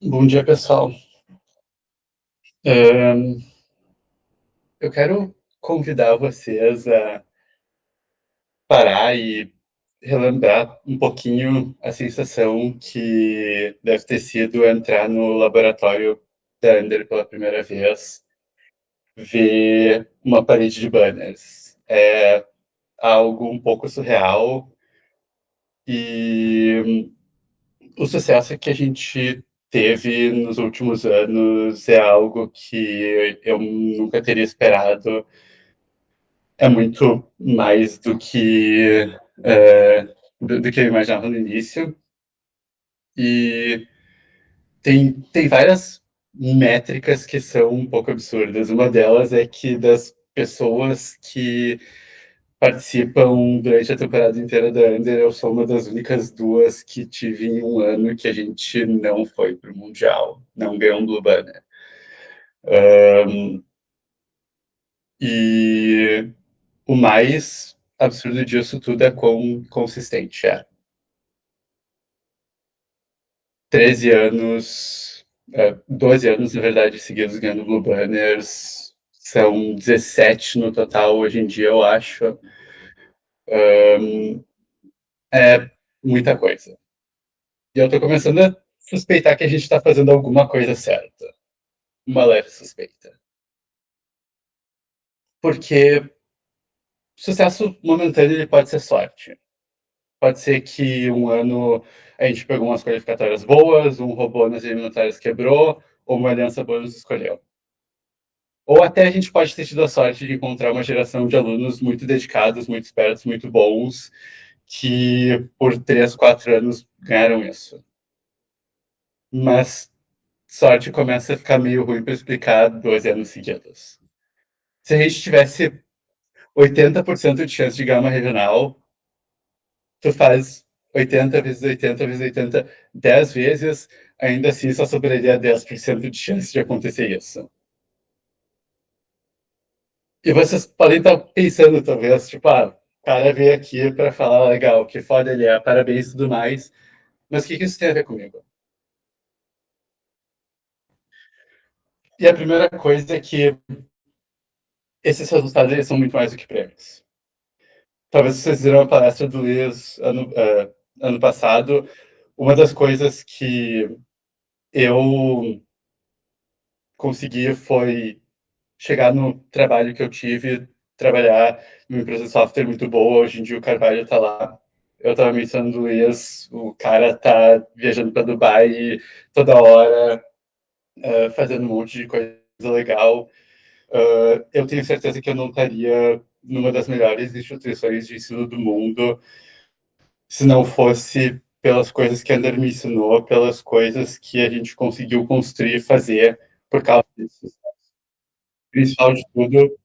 Bom dia, pessoal. Hã, eu quero convidar vocês a parar e relembrar um pouquinho a sensação que deve ter sido entrar no laboratório da Under pela primeira vez, ver uma parede de banners. É algo um pouco surreal e o sucesso que a gente teve nos últimos anos é algo que eu nunca teria esperado. É muito mais do que eu imaginava no início. E tem várias métricas que são um pouco absurdas. Uma delas é que das pessoas que participam durante a temporada inteira da Under, eu sou uma das únicas 2 que tive em um ano que a gente não foi para o mundial, não ganhou um Blue Banner. E o mais absurdo disso tudo é quão consistente é. 13 anos, 12 anos, na verdade, seguidos ganhando Blue Banners. São 17 no total hoje em dia, eu acho. É muita coisa. E eu tô começando a suspeitar que a gente tá fazendo alguma coisa certa. Uma leve suspeita. Porque sucesso momentâneo ele pode ser sorte. Pode ser que um ano a gente pegou umas qualificatórias boas, um robô nas eliminatórias quebrou, ou uma aliança boa nos escolheu. Ou até a gente pode ter tido a sorte de encontrar uma geração de alunos muito dedicados, muito espertos, muito bons, que por 3, 4 anos ganharam isso. Mas sorte começa a ficar meio ruim para explicar 12 anos seguidos. Se a gente tivesse 80% de chance de ganhar uma regional, tu faz 80 vezes 80 vezes 80, 10 vezes, ainda assim só sobraria 10% de chance de acontecer isso. E vocês podem estar pensando, talvez, tipo, o cara veio aqui para falar legal, que foda ele é, parabéns e tudo mais. Mas o que isso tem a ver comigo? E a primeira coisa é que esses resultados eles são muito mais do que prêmios. Talvez vocês viram a palestra do Luiz ano passado. Uma das coisas que eu consegui foi chegar no trabalho que eu tive, trabalhar numa empresa de software muito boa. Hoje em dia o Carvalho está lá. Eu estava mencionando o Luiz, o cara tá viajando para Dubai toda hora, fazendo um monte de coisa legal. Eu tenho certeza que eu não estaria numa das melhores instituições de ensino do mundo se não fosse pelas coisas que a Ander me ensinou, pelas coisas que a gente conseguiu construir e fazer por causa disso. Principal de tudo,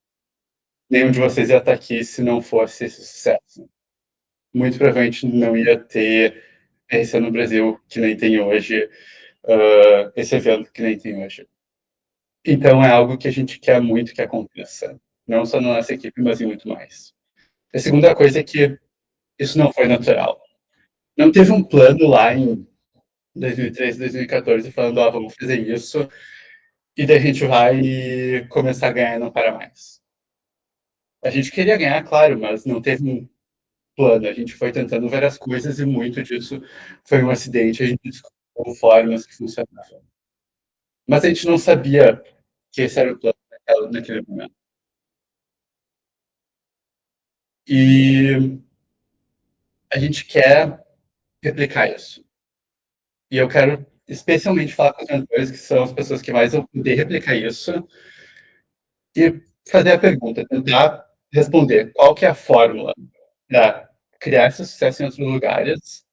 nenhum de vocês ia estar aqui se não fosse esse sucesso. Muito provavelmente não ia ter RC no Brasil que nem tem hoje, esse evento que nem tem hoje. Então é algo que a gente quer muito que aconteça, não só na nossa equipe, mas em muito mais. A segunda coisa é que isso não foi natural. Não teve um plano lá em 2013, 2014 falando, vamos fazer isso, e daí a gente vai começar a ganhar e não para mais. A gente queria ganhar, claro, mas não teve um plano. A gente foi tentando várias coisas e muito disso foi um acidente. A gente descobriu formas que funcionavam. Mas a gente não sabia que esse era o plano naquele momento. E a gente quer replicar isso. E eu quero especialmente falar com os mentores, que são as pessoas que mais vão poder replicar isso, e fazer a pergunta, tentar responder qual que é a fórmula para criar esse sucesso em outros lugares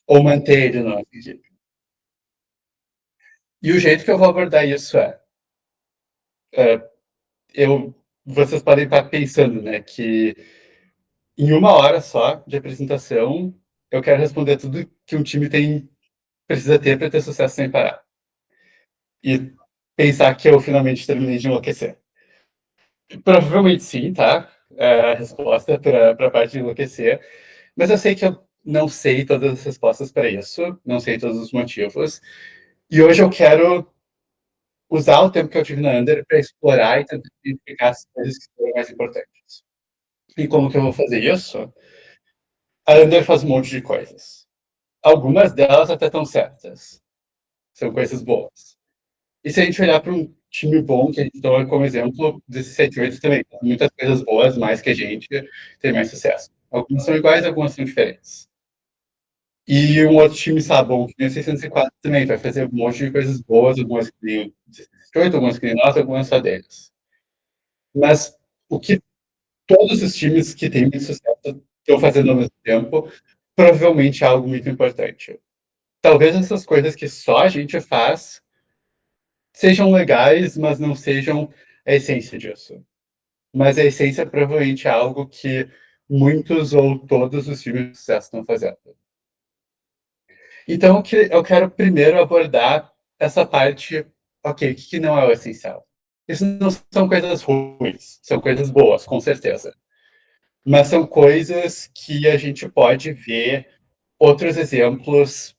ou manter ele na nossa equipe. E o jeito que eu vou abordar isso é vocês podem estar pensando, né, que em uma hora só de apresentação eu quero responder tudo que um time precisa ter para ter sucesso sem parar. E pensar que eu finalmente terminei de enlouquecer. Provavelmente sim, tá? É a resposta para a parte de enlouquecer. Mas eu sei que eu não sei todas as respostas para isso, não sei todos os motivos. E hoje eu quero usar o tempo que eu tive na Under para explorar e tentar identificar as coisas que foram mais importantes. E como que eu vou fazer isso? A Under faz um monte de coisas. Algumas delas até estão certas. São coisas boas. E se a gente olhar para um time bom, que a gente toma como exemplo, 17-8 também, tem muitas coisas boas, mais que a gente, tem mais sucesso. Algumas são iguais, algumas são diferentes. E um outro time Sabon, que nem o 604 também, vai fazer um monte de coisas boas, algumas que nem o 608, algumas que nem nós, algumas só deles. Mas o que todos os times que têm muito sucesso estão fazendo ao mesmo tempo, provavelmente é algo muito importante. Talvez essas coisas que só a gente faz sejam legais, mas não sejam a essência disso. Mas a essência provavelmente é algo que muitos ou todos os times de sucesso estão fazendo. Então, eu quero primeiro abordar essa parte, ok, o que não é o essencial? Isso não são coisas ruins, são coisas boas, com certeza. Mas são coisas que a gente pode ver outros exemplos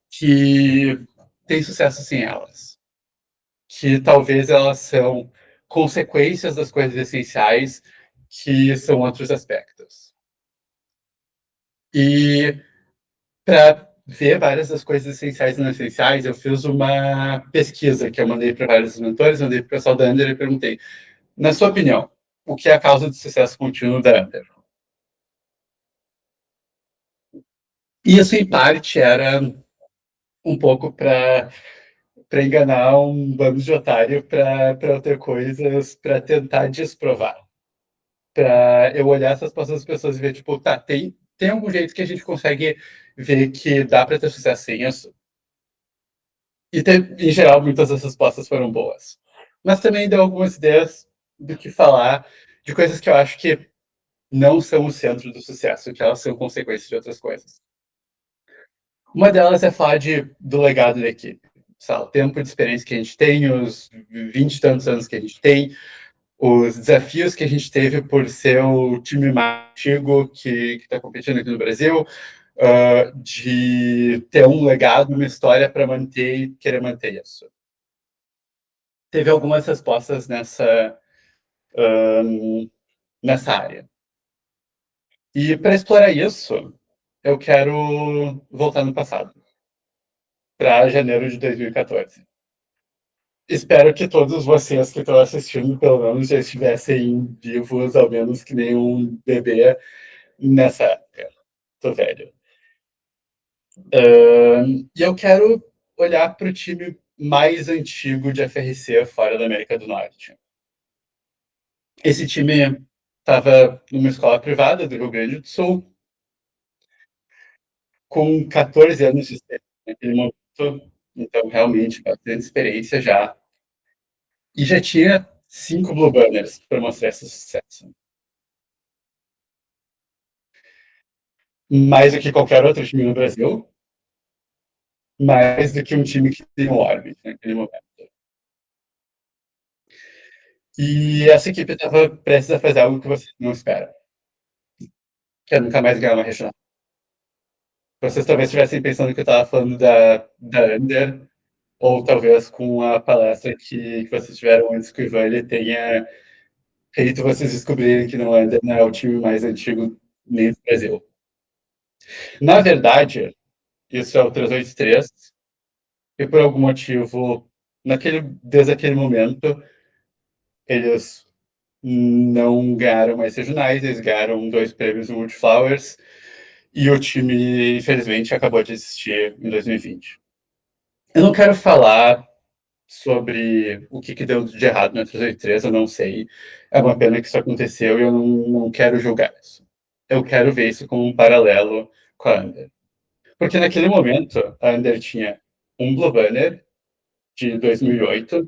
que têm sucesso sem elas. Que talvez elas são consequências das coisas essenciais, que são outros aspectos. E para ver várias das coisas essenciais e não essenciais, eu fiz uma pesquisa que eu mandei para vários mentores, mandei para o pessoal da Under e perguntei, na sua opinião, o que é a causa do sucesso contínuo da Under? E isso, em parte, era um pouco para enganar um bando de otário para ter coisas para tentar desprovar. Para eu olhar essas das pessoas e ver, tipo, tá, tem algum jeito que a gente consegue ver que dá para ter sucesso sem isso? E, em geral, muitas dessas respostas foram boas. Mas também deu algumas ideias do que falar, de coisas que eu acho que não são o centro do sucesso, que elas são consequências de outras coisas. Uma delas é falar do legado da equipe. Sabe, o tempo de experiência que a gente tem, os 20 e tantos anos que a gente tem, os desafios que a gente teve por ser o time mais antigo que está competindo aqui no Brasil, de ter um legado, uma história para manter e querer manter isso. Teve algumas respostas nessa área. E para explorar isso, eu quero voltar no passado, para janeiro de 2014. Espero que todos vocês que estão assistindo, pelo menos, já estivessem vivos, ao menos que nem um bebê, nessa época. Tô velho. E eu quero olhar para o time mais antigo de FRC fora da América do Norte. Esse time estava numa escola privada do Rio Grande do Sul, com 14 anos de experiência naquele momento, então realmente bastante experiência já. E já tinha 5 Blue Banners para mostrar esse sucesso. Mais do que qualquer outro time no Brasil, mais do que um time que tem um Orbit naquele momento. E essa equipe estava prestes a fazer algo que você não espera, que é nunca mais ganhar uma regional. Vocês talvez estivessem pensando que eu estava falando da Under, ou talvez com a palestra que vocês tiveram antes com o Ivan, ele tenha feito vocês descobrirem que não Under não é o time mais antigo nem do Brasil. Na verdade, isso é o 383, e por algum motivo, desde aquele momento, eles não ganharam mais regionais, eles ganharam 2 prêmios no Multiflowers, e o time, infelizmente, acabou de existir em 2020. Eu não quero falar sobre o que deu de errado no 383, eu não sei. É uma pena que isso aconteceu e eu não quero julgar isso. Eu quero ver isso como um paralelo com a Under. Porque naquele momento, a Under tinha um Blue Banner de 2008.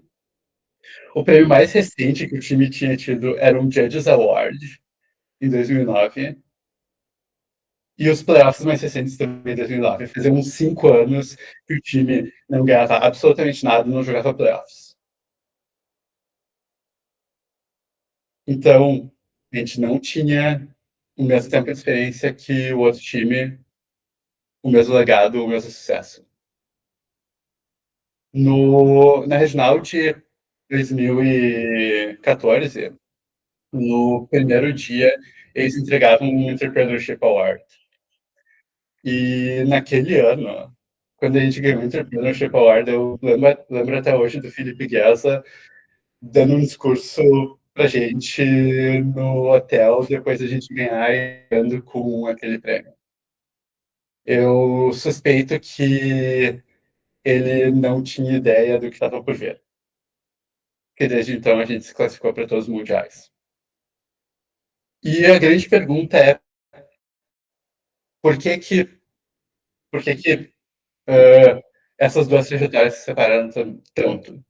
O prêmio mais recente que o time tinha tido era um Judges Award, em 2009. E os playoffs mais recentes também, em 2009. Faziam uns 5 anos que o time não ganhava absolutamente nada, não jogava playoffs. Então, a gente não tinha o mesmo tempo de experiência que o outro time, o mesmo legado, o mesmo sucesso. Na regional de 2014, no primeiro dia, eles entregavam um Entrepreneurship Award. E naquele ano, quando a gente ganhou o Entrepreneurship Award, eu lembro até hoje do Felipe Gueza dando um discurso pra gente no hotel depois da gente ganhar e ganhando com aquele prêmio. Eu suspeito que ele não tinha ideia do que estava por vir. Porque desde então a gente se classificou para todos os mundiais. E a grande pergunta é por que que, por que, que essas duas trajetórias se separaram tanto?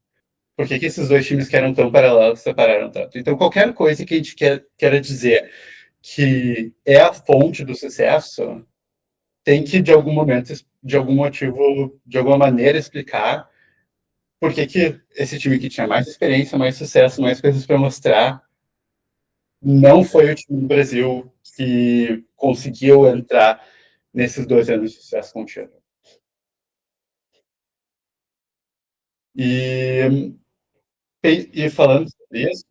Por que, que esses dois times que eram tão paralelos se separaram tanto? Então, qualquer coisa que a gente queira dizer que é a fonte do sucesso, tem que, de algum momento, de algum motivo, de alguma maneira, explicar por que, que esse time que tinha mais experiência, mais sucesso, mais coisas para mostrar, não foi o time do Brasil que conseguiu entrar nesses 2 anos de sucesso contínuo. E, e falando sobre isso,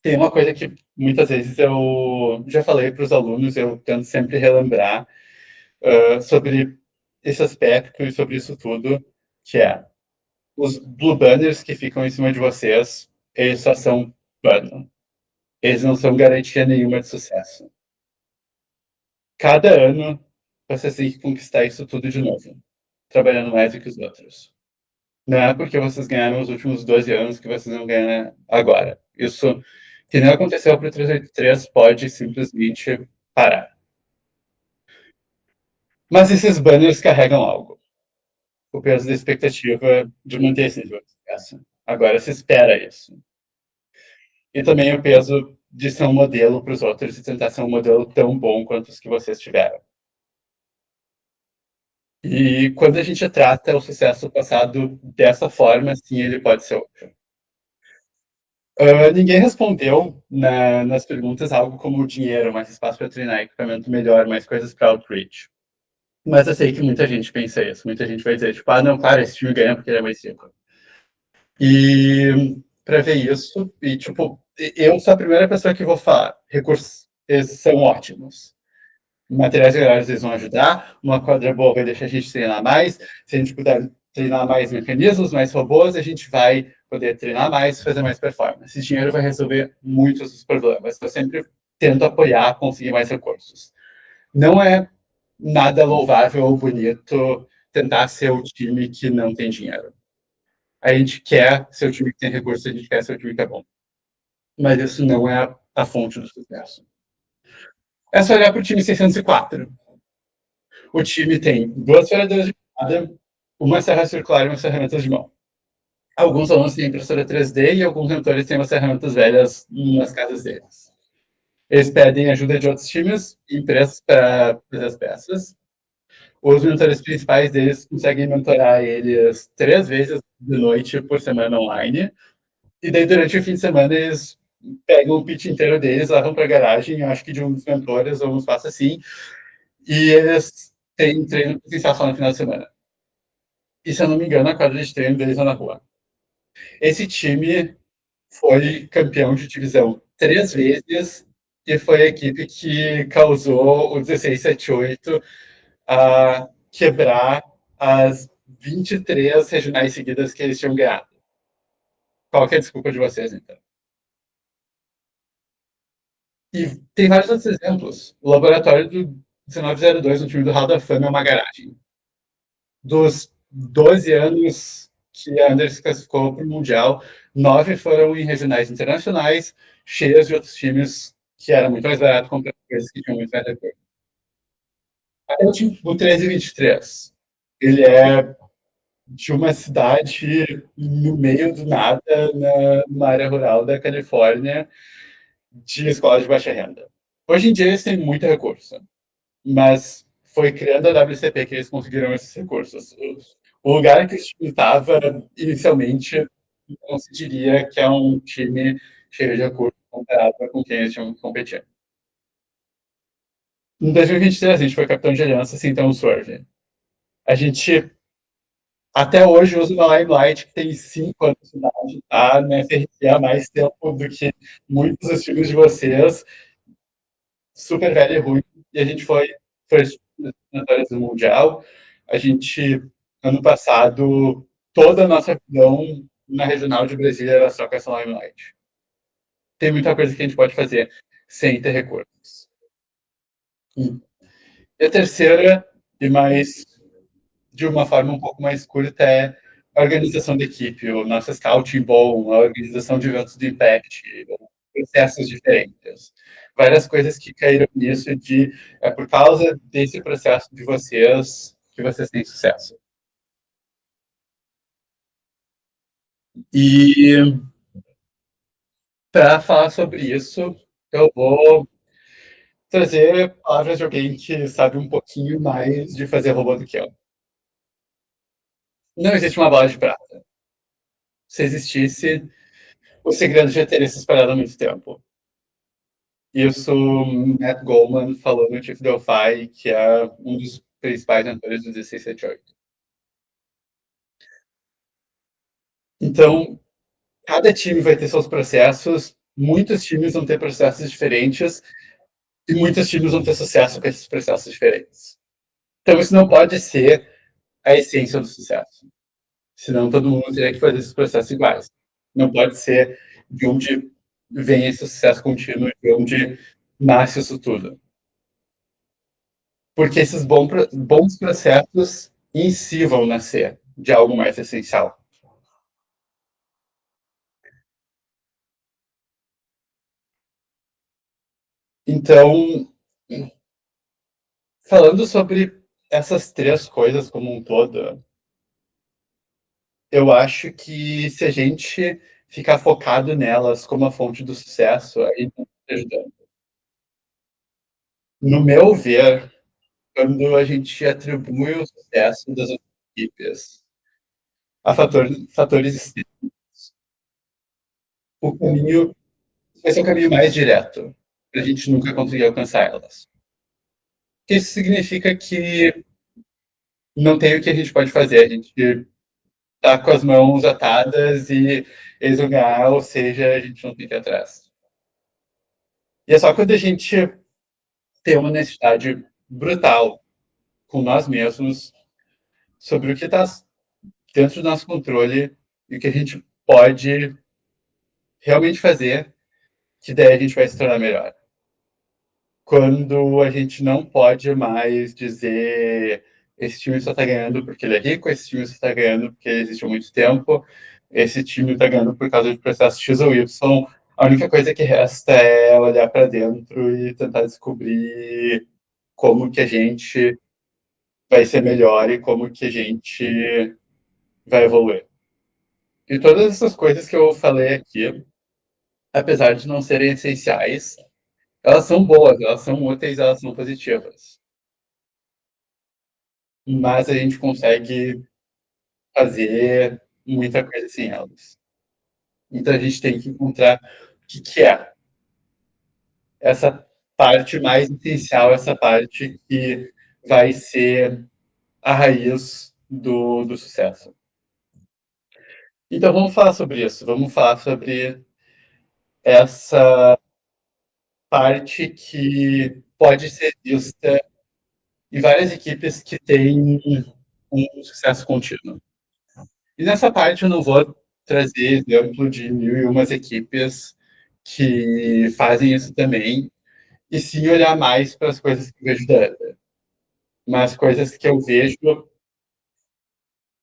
tem uma coisa que muitas vezes eu já falei para os alunos, eu tento sempre relembrar sobre esse aspecto e sobre isso tudo, que é os blue banners que ficam em cima de vocês, eles só são banner. Eles não são garantia nenhuma de sucesso. Cada ano, vocês têm que conquistar isso tudo de novo, trabalhando mais do que os outros. Não é porque vocês ganharam os últimos 12 anos que vocês não ganham agora. Isso que não aconteceu para o 383 pode simplesmente parar. Mas esses banners carregam algo. O peso da expectativa de manter esse nível de sucesso. Agora se espera isso. E também o peso de ser um modelo para os outros e tentar ser um modelo tão bom quanto os que vocês tiveram. E quando a gente trata o sucesso passado dessa forma, sim, ele pode ser outro. Ninguém respondeu nas perguntas algo como dinheiro, mais espaço para treinar, equipamento melhor, mais coisas para outreach. Mas eu sei que muita gente pensa isso. Muita gente vai dizer, tipo, ah, não, claro, esse time ganha porque ele é mais rico. E para ver isso, e tipo, eu sou a primeira pessoa que vou falar, recursos esses são ótimos. Materiais melhores eles vão ajudar, uma quadra boa vai deixar a gente treinar mais, se a gente puder treinar mais mecanismos, mais robôs, a gente vai poder treinar mais, fazer mais performance. Esse dinheiro vai resolver muitos dos problemas. Eu sempre tento apoiar, conseguir mais recursos. Não é nada louvável ou bonito tentar ser o time que não tem dinheiro. A gente quer ser o time que tem recursos, a gente quer ser o time que é bom. Mas isso não é a fonte do sucesso. É só olhar para o time 604. O time tem 2 freadoras de cada, uma serra circular e umas ferramentas de mão. Alguns alunos têm impressora 3D e alguns mentores têm umas ferramentas velhas nas casas deles. Eles pedem ajuda de outros times e empresas para fazer as peças. Os mentores principais deles conseguem mentorar eles 3 vezes de noite por semana online. E daí, durante o fim de semana, eles pegam o pitch inteiro deles, levam para a garagem, acho que de um dos mentores ou um espaço assim, e eles têm treino presencial só no final de semana. E se eu não me engano, a quadra de treino deles é na rua. Esse time foi campeão de divisão 3 vezes e foi a equipe que causou o 1678 a quebrar as 23 regionais seguidas que eles tinham ganhado. Qual que é a desculpa de vocês, então? E tem vários outros exemplos. O laboratório do 1902, no time do Hall da Fama, é uma garagem. Dos 12 anos que a Anders classificou para o Mundial, 9 foram em regionais internacionais, cheias de outros times que era muito mais barato comprar coisas que tinham muito mais recurso. Até o time do 1323. Ele é de uma cidade no meio do nada, numa área rural da Califórnia, de escola de baixa renda. Hoje em dia eles têm muito recurso, mas foi criando a WCP que eles conseguiram esses recursos. O lugar que esse time estava, inicialmente, não se diria que é um time cheio de recursos comparado com quem eles tinham que competir. Em 2023, a gente foi capitão de aliança sem ter um Swerve. A gente Até hoje uso uma Limelight que tem 5 anos de idade, tá na FRP há mais tempo do que muitos dos filmes de vocês, super velho e ruim, e a gente foi first do Mundial. A gente, ano passado, toda a nossa visão na regional de Brasília era só com essa Limelight. Tem muita coisa que a gente pode fazer sem ter recursos. E a terceira, e mais de uma forma um pouco mais curta, é a organização da equipe, o nosso scouting bom, a organização de eventos de impact, processos diferentes. Várias coisas que caíram nisso de é por causa desse processo de vocês que vocês têm sucesso. E para falar sobre isso, eu vou trazer palavras de alguém que sabe um pouquinho mais de fazer robô do que eu. Não existe uma bola de prata. Se existisse, o segredo já teria se espalhado há muito tempo. Isso, Matt Goldman falou no Chief Delphi, que é um dos principais mentores do 1678. Então, cada time vai ter seus processos, muitos times vão ter processos diferentes, e muitos times vão ter sucesso com esses processos diferentes. Então, isso não pode ser a essência do sucesso. Senão, todo mundo teria que fazer esses processos iguais. Não pode ser de onde vem esse sucesso contínuo, de onde nasce isso tudo. Porque esses bons processos em si vão nascer de algo mais essencial. Então, falando sobre essas três coisas como um todo, eu acho que se a gente ficar focado nelas como a fonte do sucesso, aí não está ajudando. No meu ver, quando a gente atribui o sucesso das outras equipes a fatores externos, o caminho vai ser o caminho mais direto para a gente nunca conseguir alcançar elas. Isso significa que não tem o que a gente pode fazer. A gente tá com as mãos atadas e eles vão ganhar, ou seja, a gente não tem que ir atrás. E é só quando a gente tem uma necessidade brutal com nós mesmos sobre o que está dentro do nosso controle e o que a gente pode realmente fazer, que daí a gente vai se tornar melhor. Quando a gente não pode mais dizer esse time só está ganhando porque ele é rico, esse time só está ganhando porque ele existe há muito tempo, esse time está ganhando por causa de processo X ou Y. A única coisa que resta é olhar para dentro e tentar descobrir como que a gente vai ser melhor e como que a gente vai evoluir. E todas essas coisas que eu falei aqui, apesar de não serem essenciais, elas são boas, elas são úteis, elas são positivas. Mas a gente consegue fazer muita coisa sem elas. Então a gente tem que encontrar o que, que é essa parte mais essencial, essa parte que vai ser a raiz do sucesso. Então vamos falar sobre isso, vamos falar sobre essa parte que pode ser vista em várias equipes que têm um sucesso contínuo. E nessa parte eu não vou trazer exemplo de mil e umas equipes que fazem isso também, e sim olhar mais para as coisas que eu vejo dela, mas coisas que eu vejo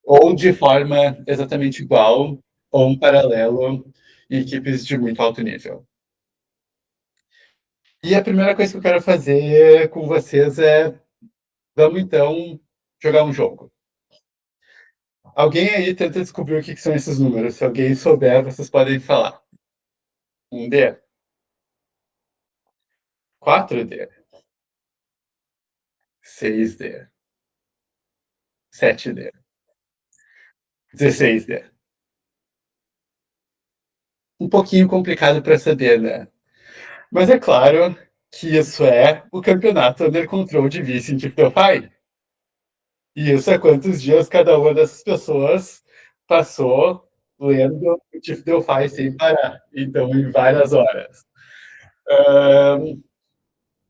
ou de forma exatamente igual, ou um paralelo em equipes de muito alto nível. E a primeira coisa que eu quero fazer com vocês é, vamos então jogar um jogo. Alguém aí tenta descobrir o que são esses números. Se alguém souber, vocês podem falar. 1D, 4D, 6D, 7D, 16D. Um pouquinho complicado para saber, né? Mas é claro que isso é o campeonato Under Control de Vice em Pai. E isso é quantos dias cada uma dessas pessoas passou lendo o Tiff Delphi sem parar, então em várias horas. Hã,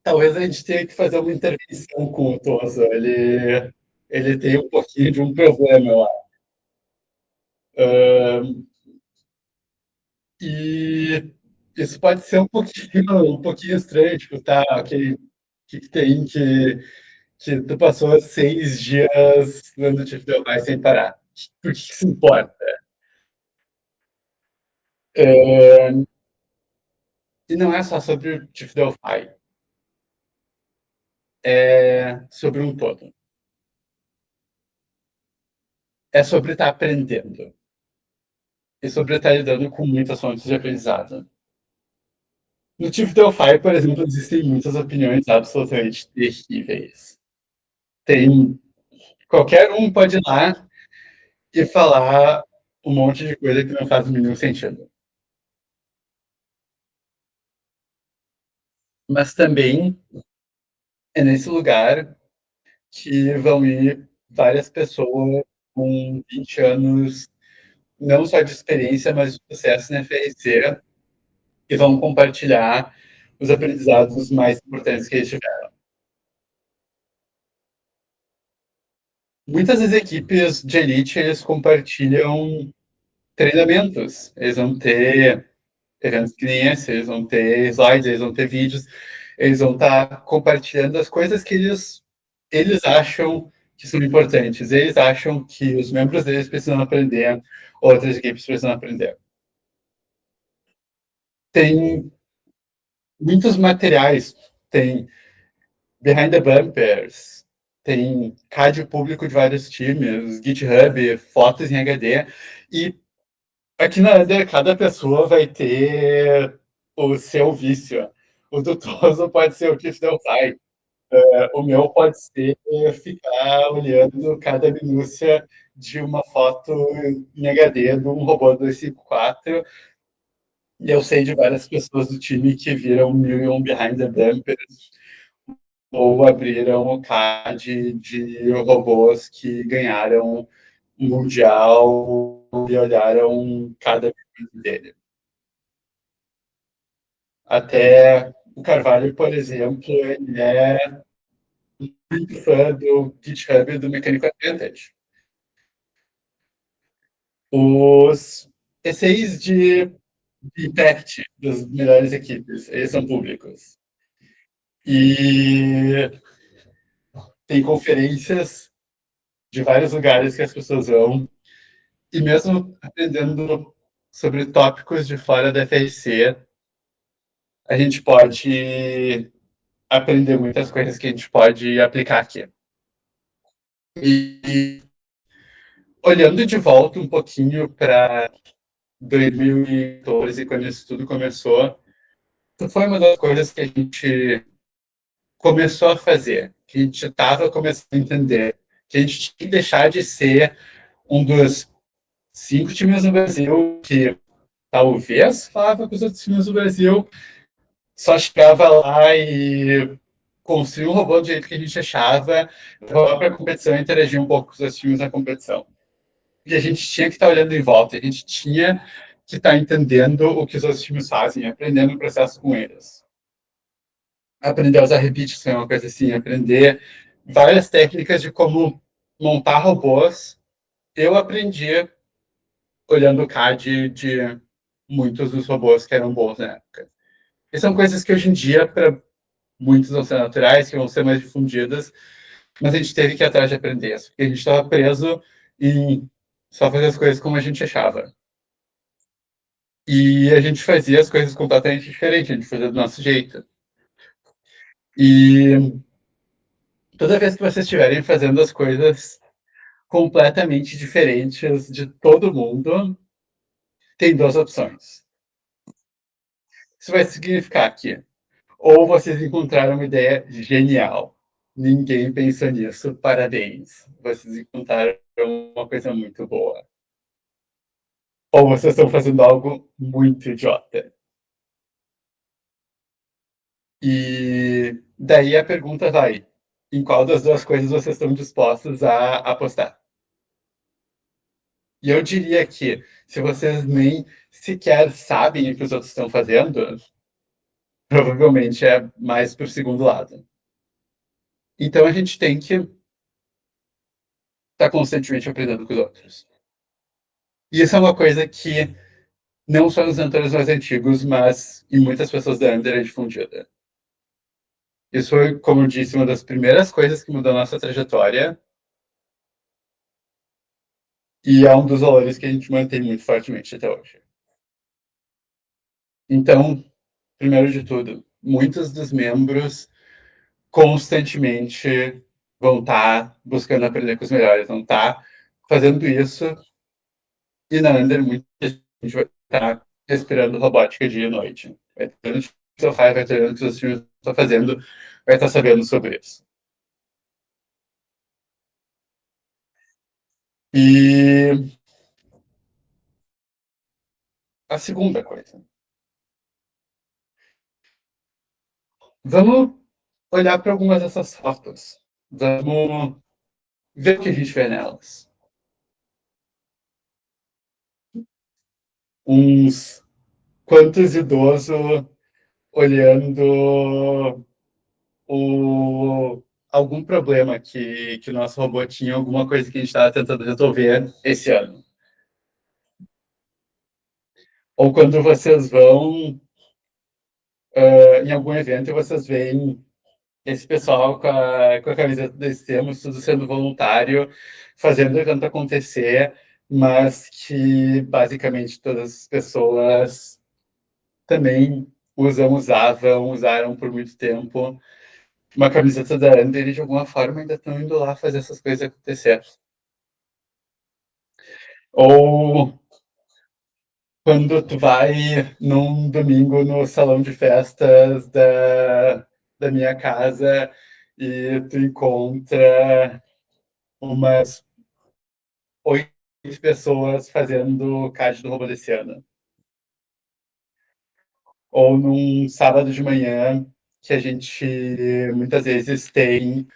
talvez a gente tenha que fazer uma intervenção com o Toso, ele tem um pouquinho de um problema lá. Hã, e isso pode ser um pouquinho estranho, tipo, tá, ok, que tem que tu passou 6 dias lendo Tiff Delphi sem parar. Por que isso importa? Hã, e não é só sobre o Tiff Delphi, é sobre um todo. É sobre estar aprendendo e sobre estar lidando com muitas fontes de aprendizado. No Tiff Delphi, por exemplo, existem muitas opiniões absolutamente terríveis. Tem qualquer um pode ir lá e falar um monte de coisa que não faz o mínimo sentido. Mas também é nesse lugar que vão ir várias pessoas com 20 anos, não só de experiência, mas de sucesso na FRC, e vão compartilhar os aprendizados mais importantes que eles tiveram. Muitas das equipes de elite, eles compartilham treinamentos, eles vão ter eventos que nem esse, eles vão ter slides, eles vão ter vídeos, eles vão estar compartilhando as coisas que eles acham que são importantes, eles acham que os membros deles precisam aprender, outras equipes precisam aprender. Tem muitos materiais, tem Behind the Bumpers, tem CAD público de vários times, GitHub, fotos em HD, e aqui na Under cada pessoa vai ter o seu vício. O do Toso pode ser o Tiff Delphi, o meu pode ser ficar olhando cada minúcia de uma foto em HD de um robô 254, e eu sei de várias pessoas do time que viram Million Behind the Bumpers ou abriram o CAD de robôs que ganharam o Mundial e olharam cada vídeo dele. Até o Carvalho, por exemplo, ele é muito fã do GitHub do Mechanical Advantage. Os ECIs de teste das melhores equipes, eles são públicos. E tem conferências de vários lugares que as pessoas vão, e mesmo aprendendo sobre tópicos de fora da FRC, a gente pode aprender muitas coisas que a gente pode aplicar aqui. E olhando de volta um pouquinho para 2014, quando isso tudo começou, foi uma das coisas que a gente começou a fazer, que a gente estava começando a entender, que a gente tinha que deixar de ser um dos 5 times no Brasil que talvez falava com os outros times do Brasil, só chegava lá e construía um robô do jeito que a gente achava, levava para a competição e interagia um pouco com os outros times na competição. E a gente tinha que estar olhando em volta, a gente tinha que estar entendendo o que os outros times fazem, aprendendo o processo com eles. Aprender a usar repeat, isso é uma coisa assim, aprender várias técnicas de como montar robôs. Eu aprendi olhando o CAD de muitos dos robôs que eram bons na época. E são coisas que hoje em dia, para muitos vão ser naturais, que vão ser mais difundidas, mas a gente teve que ir atrás de aprender isso, porque a gente estava preso em só fazer as coisas como a gente achava. E a gente fazia as coisas completamente diferente, a gente fazia do nosso jeito. E toda vez que vocês estiverem fazendo as coisas completamente diferentes de todo mundo, tem duas opções. Isso vai significar que ou vocês encontraram uma ideia genial, ninguém pensou nisso, parabéns, vocês encontraram uma coisa muito boa. Ou vocês estão fazendo algo muito idiota. E daí a pergunta vai: em qual das duas coisas vocês estão dispostos a apostar. E eu diria que, se vocês nem sequer sabem o que os outros estão fazendo, provavelmente é mais para o segundo lado. Então a gente tem que estar constantemente aprendendo com os outros. E isso é uma coisa que não só nos mentores mais antigos, mas em muitas pessoas da Under é difundida. Isso foi, como eu disse, uma das primeiras coisas que mudou a nossa trajetória e é um dos valores que a gente mantém muito fortemente até hoje. Então, primeiro de tudo, muitos dos membros constantemente vão estar buscando aprender com os melhores, vão estar fazendo isso e na Under muita gente vai estar respirando robótica dia e noite. Vai estar no sofá, vai estar o que os times estão fazendo, vai estar sabendo sobre isso. E a segunda coisa, vamos olhar para algumas dessas fotos. Vamos ver o que a gente vê nelas. Uns quantos idosos olhando algum problema que o nosso robô tinha, alguma coisa que a gente estava tentando resolver esse ano. Ou quando vocês vão em algum evento e vocês veem esse pessoal com a camiseta desse Temos, tudo sendo voluntário, fazendo o evento acontecer, mas que basicamente todas as pessoas também usaram por muito tempo uma camiseta da Under e de alguma forma ainda estão indo lá fazer essas coisas acontecer. Ou quando tu vai num domingo no salão de festas da minha casa e tu encontra umas 8 pessoas fazendo card do Robô desse ano. Ou num sábado de manhã que a gente muitas vezes tem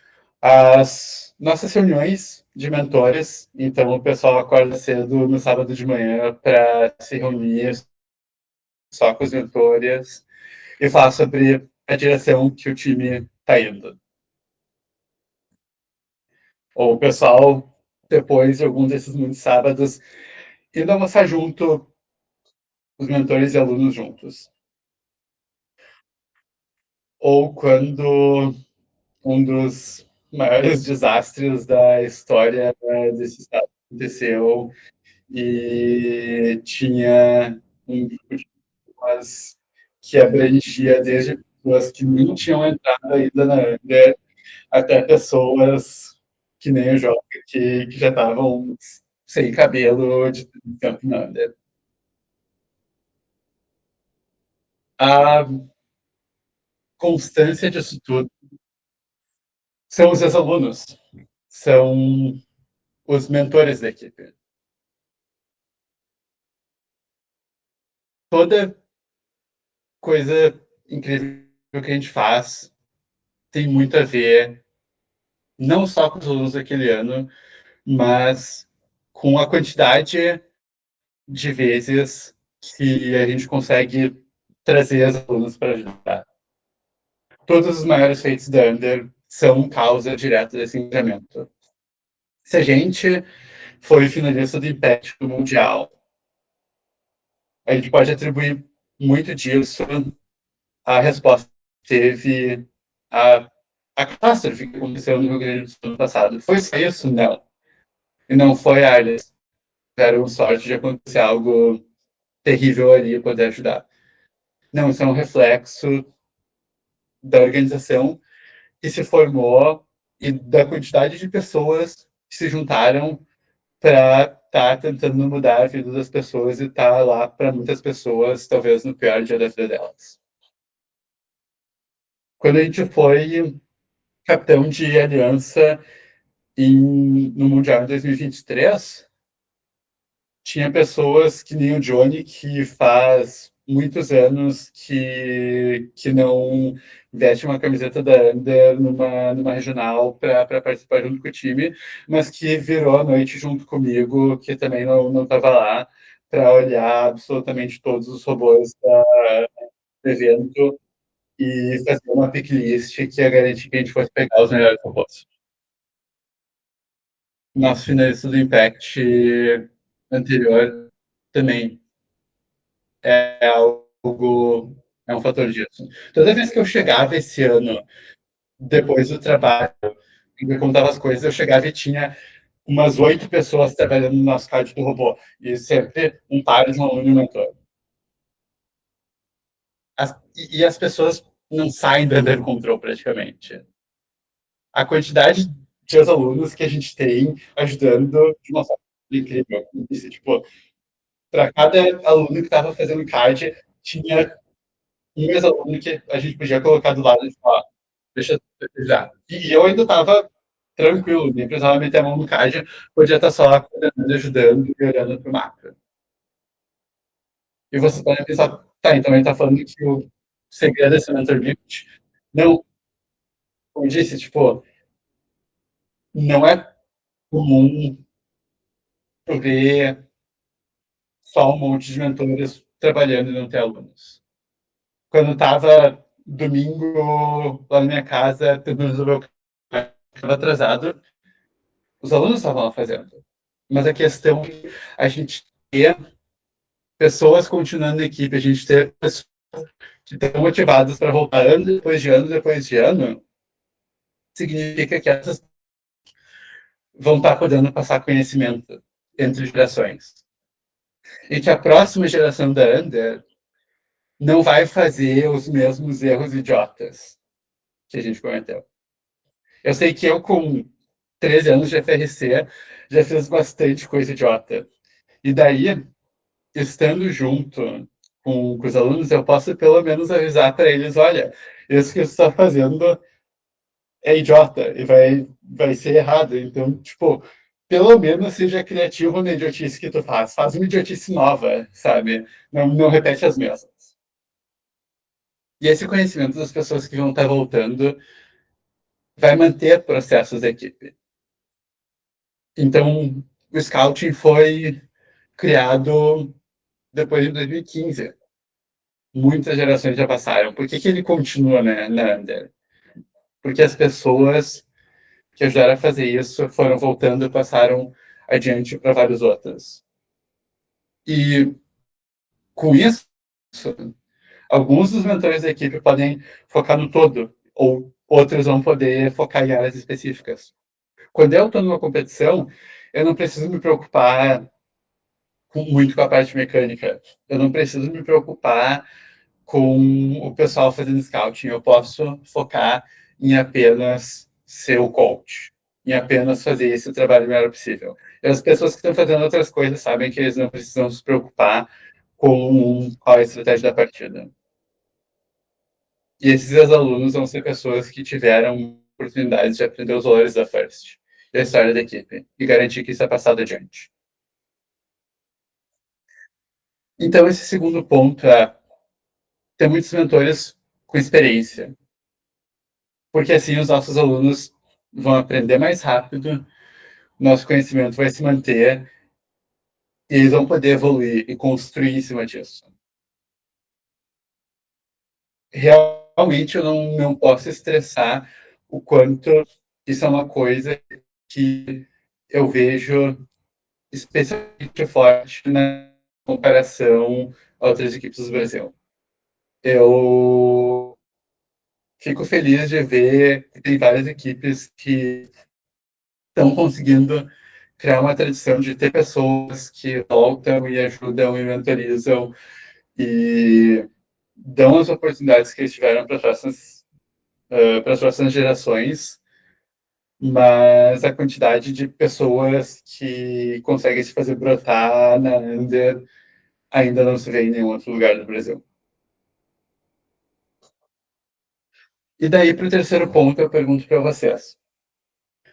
as nossas reuniões de mentores. Então o pessoal acorda cedo no sábado de manhã para se reunir só com os mentores e falar sobre a direção que o time está indo. Ou o pessoal, depois de algum desses muitos sábados, indo almoçar junto, os mentores e alunos juntos. Ou quando um dos maiores desastres da história desse estado aconteceu e tinha um grupo de pessoas que abrangia desde pessoas que nem tinham entrado ainda na Under até pessoas que nem o Joca, que já estavam sem cabelo de tempo na Under. A constância disso tudo são os ex-alunos, são os mentores da equipe. Toda coisa incrível que a gente faz tem muito a ver, não só com os alunos daquele ano, mas com a quantidade de vezes que a gente consegue trazer os alunos para ajudar. Todos os maiores feitos da Under são causa direta desse engajamento. Se a gente foi finalista do Impact Mundial, a gente pode atribuir muito disso à resposta que teve a catástrofe que aconteceu no Rio Grande do Sul no passado. Foi só isso? Não. E não foi, eles tiveram sorte de acontecer algo terrível ali e poder ajudar. Não, isso é um reflexo da organização que se formou e da quantidade de pessoas que se juntaram para estar tentando mudar a vida das pessoas e estar lá para muitas pessoas, talvez no pior dia da vida delas. Quando a gente foi capitão de aliança no Mundial em 2023, tinha pessoas que nem o Johnny, que faz muitos anos que não veste uma camiseta da Under numa regional para participar junto com o time, mas que virou a noite junto comigo, que também não estava lá, para olhar absolutamente todos os robôs do evento e fazer uma picklist que ia garantir que a gente fosse pegar os melhores robôs. Nosso finalista do Impact anterior também é algo, é um fator disso. Toda vez que eu chegava esse ano, depois do trabalho, e me contava as coisas, eu chegava e tinha umas 8 pessoas trabalhando no nosso card do robô. E sempre um par de um aluno e um mentor. E as pessoas não saem do Under Control praticamente. A quantidade de alunos que a gente tem ajudando de uma forma incrível. Isso, tipo, para cada aluno que estava fazendo card, tinha um ex-aluno que a gente podia colocar do lado e falar, deixa eu já. E eu ainda estava tranquilo, nem precisava meter a mão no card, podia estar só coordenando, ajudando e olhando para o mapa. E você pode pensar, tá, então ele está falando que o segredo é ser mentor build. Não, como eu disse, tipo, não é comum tu ver só um monte de mentores trabalhando e não ter alunos. Quando estava domingo lá na minha casa, tentando resolver o que estava atrasado, os alunos estavam lá fazendo. Mas a questão é a gente ter pessoas continuando na equipe, a gente ter pessoas que estão motivadas para voltar ano depois de ano, significa que essas vão estar podendo passar conhecimento entre gerações. E que a próxima geração da Under não vai fazer os mesmos erros idiotas que a gente cometeu. Eu sei que eu, com 13 anos de FRC, já fiz bastante coisa idiota. E daí, estando junto com os alunos, eu posso pelo menos avisar para eles: olha, isso que você está fazendo é idiota e vai ser errado. Então, tipo, pelo menos seja criativo na idiotice que tu faz. Faz uma idiotice nova, sabe? Não repete as mesmas. E esse conhecimento das pessoas que vão estar voltando vai manter processos da equipe. Então, o Scouting foi criado depois de 2015. Muitas gerações já passaram. Por que ele continua na Under? Porque as pessoas que ajudaram a fazer isso foram voltando e passaram adiante para vários outros. E com isso, alguns dos mentores da equipe podem focar no todo, ou outros vão poder focar em áreas específicas. Quando eu estou numa competição, eu não preciso me preocupar muito com a parte mecânica. Eu não preciso me preocupar com o pessoal fazendo scouting. Eu posso focar em apenas ser o coach, em apenas fazer esse trabalho o melhor possível. E as pessoas que estão fazendo outras coisas sabem que eles não precisam se preocupar com qual é a estratégia da partida. E esses alunos vão ser pessoas que tiveram oportunidades de aprender os valores da First e a história da equipe e garantir que isso é passado adiante. Então, esse segundo ponto é ter muitos mentores com experiência, porque assim os nossos alunos vão aprender mais rápido, nosso conhecimento vai se manter e eles vão poder evoluir e construir em cima disso. Realmente eu não posso estressar o quanto isso é uma coisa que eu vejo especialmente forte na comparação a outras equipes do Brasil. Eu fico feliz de ver que tem várias equipes que estão conseguindo criar uma tradição de ter pessoas que voltam e ajudam e mentorizam e dão as oportunidades que eles tiveram para as próximas gerações, mas a quantidade de pessoas que conseguem se fazer brotar na Under ainda não se vê em nenhum outro lugar do Brasil. E daí, para o terceiro ponto, eu pergunto para vocês: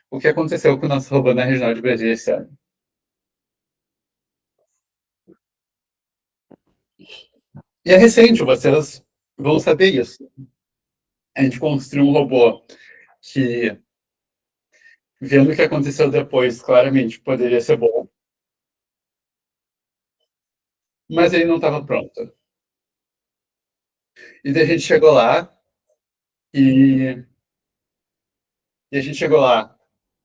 o que aconteceu com o nosso robô na regional de Brasília esse ano? E é recente, vocês vão saber isso. A gente construiu um robô que, vendo o que aconteceu depois, claramente poderia ser bom, mas ele não estava pronto. E daí e, e a gente chegou lá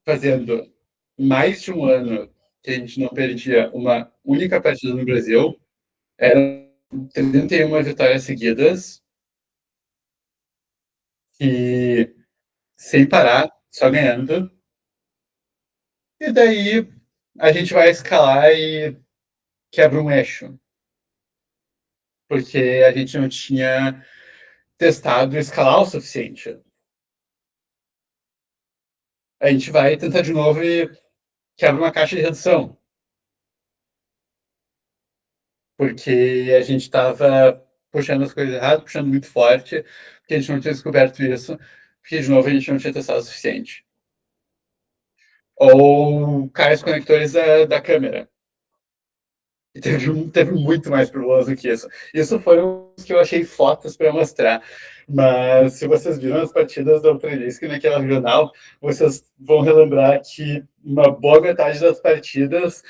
fazendo mais de um ano que a gente não perdia uma única partida no Brasil. Eram 31 vitórias seguidas e sem parar, só ganhando. E daí a gente vai escalar e quebra um eixo, porque a gente não tinha testado escalar o suficiente. A gente vai tentar de novo e quebra uma caixa de redução, porque a gente estava puxando as coisas erradas, puxando muito forte, porque a gente não tinha descoberto isso, porque de novo a gente não tinha testado o suficiente. Ou cai os conectores da câmera. E teve muito mais problemas do que isso. Isso foram os que eu achei fotos para mostrar. Mas se vocês viram as partidas da Ultralisc naquela regional, vocês vão relembrar que uma boa metade das partidas,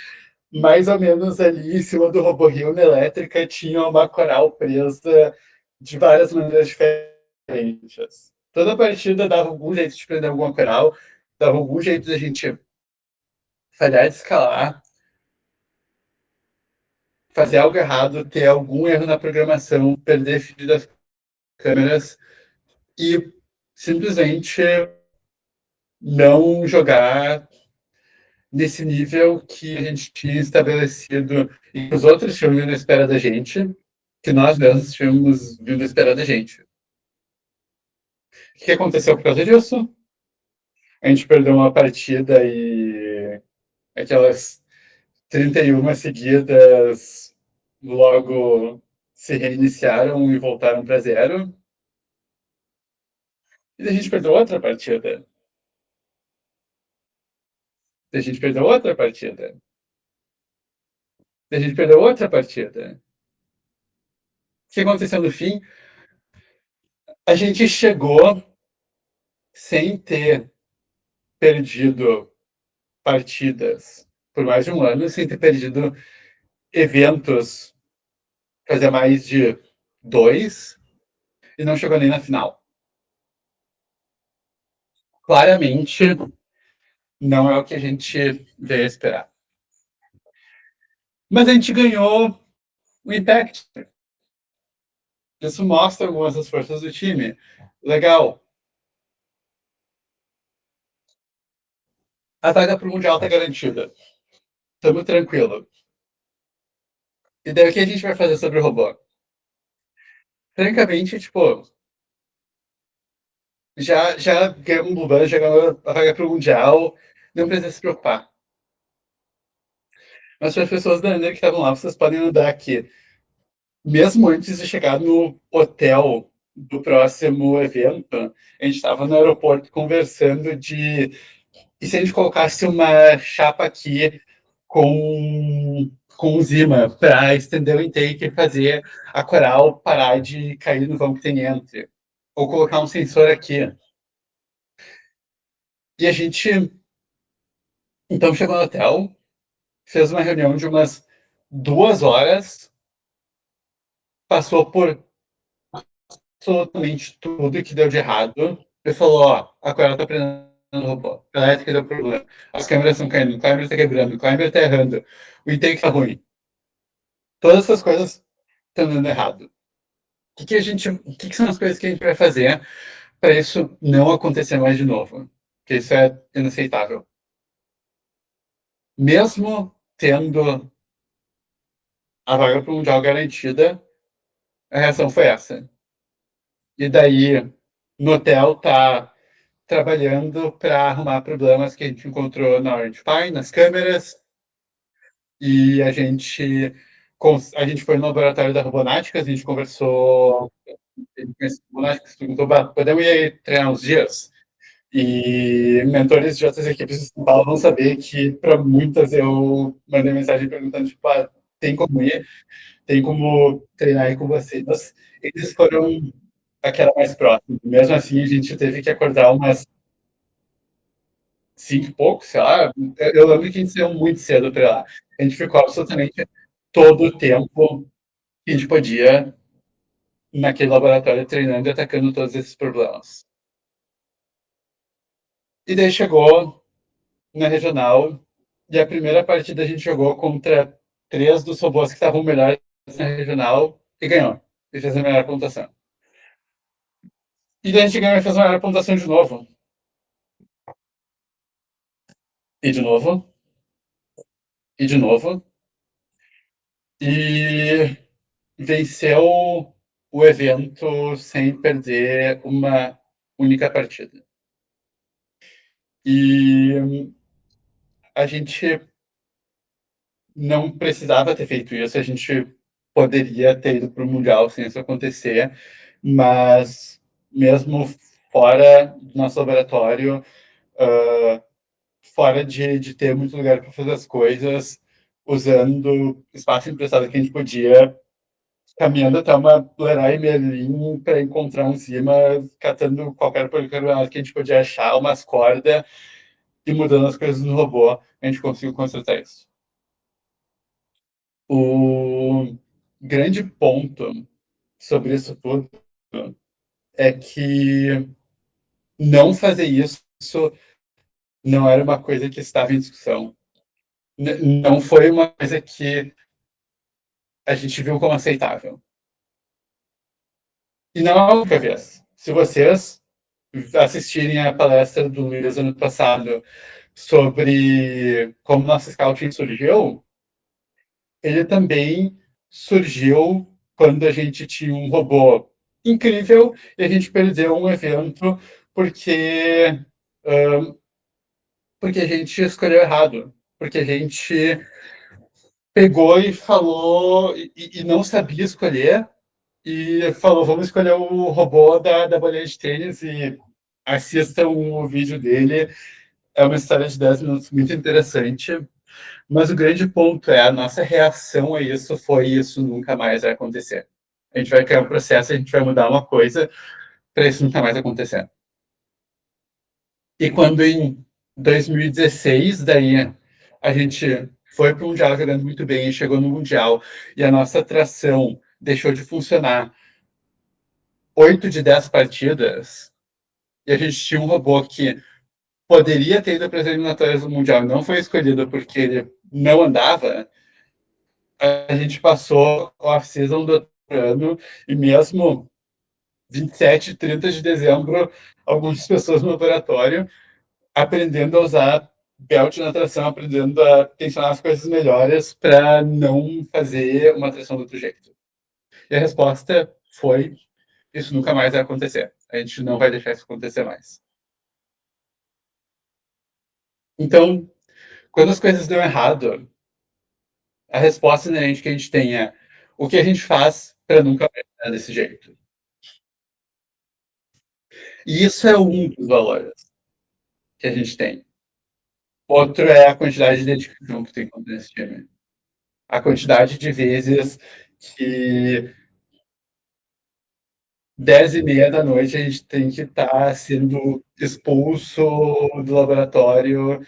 mais ou menos ali em cima do robô Rio na elétrica, tinha uma coral presa de várias maneiras diferentes. Toda partida dava algum jeito de prender alguma coral, dava algum jeito da gente falhar de escalar, fazer algo errado, ter algum erro na programação, perder feed das câmeras e simplesmente não jogar nesse nível que a gente tinha estabelecido e que os outros tinham vindo à espera da gente, que nós mesmos tínhamos vindo à espera da gente. O que aconteceu por causa disso? A gente perdeu uma partida e aquelas 31 seguidas logo se reiniciaram e voltaram para zero. E a gente perdeu outra partida. A gente perdeu outra partida. A gente perdeu outra partida. O que aconteceu no fim? A gente chegou sem ter perdido partidas por mais de um ano, sem ter perdido eventos, fazer mais de dois, e não chegou nem na final. Claramente, não é o que a gente veio esperar. Mas a gente ganhou o Impact. Isso mostra algumas das forças do time. Legal. A vaga para o Mundial está garantida. Estamos tranquilo. E daí o que a gente vai fazer sobre o robô? Francamente, tipo, já ganhamos um Blue já ganhamos a vaga para o Mundial, não precisa se preocupar. Mas para as pessoas da Under que estavam lá, vocês podem lembrar que, mesmo antes de chegar no hotel do próximo evento, a gente estava no aeroporto conversando de e se a gente colocasse uma chapa aqui com Zima para estender o intake e fazer a coral parar de cair no vão que tem entre. Ou colocar um sensor aqui. E a gente, então, chegou no hotel, fez uma reunião de umas 2 horas, passou por absolutamente tudo que deu de errado, e falou, ó, a coral tá prendendo o robô, a elétrica deu problema, as câmeras estão caindo, o climber tá quebrando, o climber tá errando, o intake tá ruim. Todas essas coisas estão dando errado. O que são as coisas que a gente vai fazer para isso não acontecer mais de novo? Porque isso é inaceitável. Mesmo tendo a vaga para o Mundial garantida, a reação foi essa. E daí, no hotel, tá trabalhando para arrumar problemas que a gente encontrou na Orange Pi, nas câmeras, e a gente foi no laboratório da Robonática, a gente conversou, a Robonática perguntou, podemos ir aí treinar uns dias? E mentores de outras equipes de São Paulo vão saber que, para muitas, eu mandei mensagem perguntando, tipo, tem como ir, tem como treinar aí com vocês. Eles foram aquela mais próxima. Mesmo assim, a gente teve que acordar umas 5 e pouco, sei lá. Eu lembro que a gente saiu muito cedo para lá. A gente ficou absolutamente todo o tempo que a gente podia naquele laboratório treinando e atacando todos esses problemas. E daí chegou na regional, e a primeira partida a gente jogou contra três dos robôs que estavam melhores na regional e ganhou. E fez a melhor pontuação. E daí a gente ganhou e fez a melhor pontuação de novo. E de novo. E de novo. E venceu o evento sem perder uma única partida. E a gente não precisava ter feito isso, a gente poderia ter ido para o Mundial sem isso acontecer, mas mesmo fora do nosso laboratório, uh, fora de ter muito lugar para fazer as coisas, usando espaço emprestado que a gente podia, caminhando até uma Leroy Merlin para encontrar uns imãs, catando qualquer policarbonato que a gente podia achar, umas cordas, e mudando as coisas no robô, a gente conseguiu consertar isso. O grande ponto sobre isso tudo é que não fazer isso não era uma coisa que estava em discussão. Não foi uma coisa que a gente viu como aceitável. E não é a única vez. Se vocês assistirem a palestra do Luiz ano passado sobre como nossa Scouting surgiu, ele também surgiu quando a gente tinha um robô incrível e a gente perdeu um evento porque, uh, porque a gente escolheu errado. Porque a gente pegou e falou e não sabia escolher e falou, vamos escolher o robô da bolinha de tênis e assistam o vídeo dele. É uma história de 10 minutos muito interessante. Mas o grande ponto é, a nossa reação a isso foi isso nunca mais vai acontecer. A gente vai criar um processo, a gente vai mudar uma coisa para isso nunca mais acontecer. E quando em 2016, daí a gente foi para o Mundial jogando muito bem, chegou no Mundial e a nossa tração deixou de funcionar 8 de 10 partidas, e a gente tinha um robô que poderia ter ido para as eliminatórias do Mundial, não foi escolhido porque ele não andava, a gente passou o off-season do ano e mesmo 27, 30 de dezembro, algumas pessoas no laboratório aprendendo a usar belt na tração, aprendendo a tensionar as coisas melhores para não fazer uma tração do outro jeito. E a resposta foi: isso nunca mais vai acontecer. A gente não vai deixar isso acontecer mais. Então, quando as coisas dão errado, a resposta inerente que a gente tem é: o que a gente faz para nunca mais dar desse jeito? E isso é um dos valores que a gente tem. Outro é a quantidade de dedicação que tem nesse time. A quantidade de vezes que 10h30 da noite a gente tem que estar sendo expulso do laboratório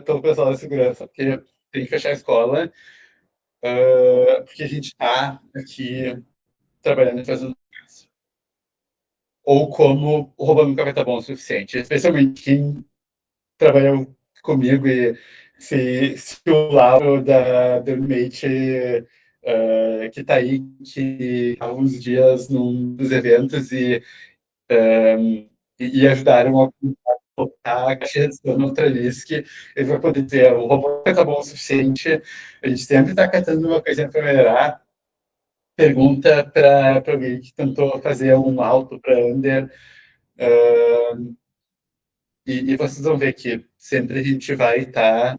pelo pessoal da segurança, porque tem que fechar a escola, porque a gente está aqui trabalhando e fazendo isso. Ou como o robô nunca vai estar bom o suficiente, especialmente quem trabalhou comigo e se o Lauro da Unimate que está aí, que há uns dias num dos eventos e ajudaram a botar a questão no Tralisk, ele vai poder dizer, o robô está bom o suficiente, a gente sempre está catando uma coisinha para melhorar, pergunta para alguém que tentou fazer um alto para under, e vocês vão ver que sempre a gente vai estar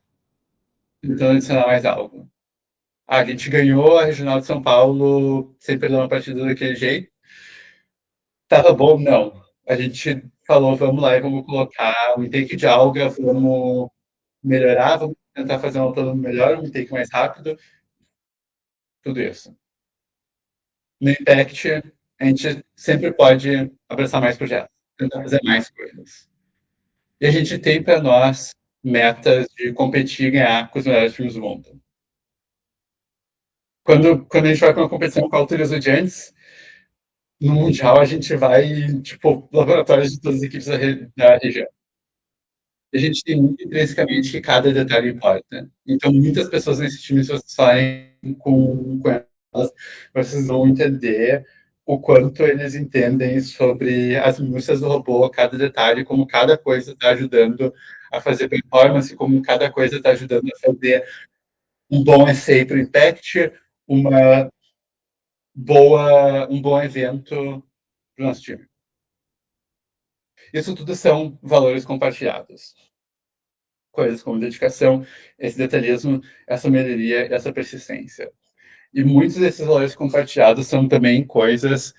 tentando adicionar mais algo. A gente ganhou a Regional de São Paulo sem perder uma partida daquele jeito. Tava bom? Não. A gente falou, vamos lá e vamos colocar um intake de alga, vamos melhorar, vamos tentar fazer um plano melhor, um intake mais rápido. tudo isso. No Impact, a gente sempre pode abraçar mais projetos, tentar fazer mais coisas. E a gente tem para nós metas de competir e ganhar com os melhores times do mundo. Quando a gente vai para uma competição com a Altura Estudiantes, no Mundial a gente vai, tipo, laboratórios de todas as equipes da região. E a gente tem muito intrinsecamente que cada detalhe importa. Então, muitas pessoas nesse time, se vocês saem com elas, vocês vão entender o quanto eles entendem sobre as minúcias do robô, cada detalhe, como cada coisa está ajudando a fazer performance, como cada coisa está ajudando a fazer um bom essay para o Impact, uma um bom evento para o nosso time. Isso tudo são valores compartilhados. Coisas como dedicação, esse detalhismo, essa melhoria, essa persistência. E muitos desses valores compartilhados são também coisas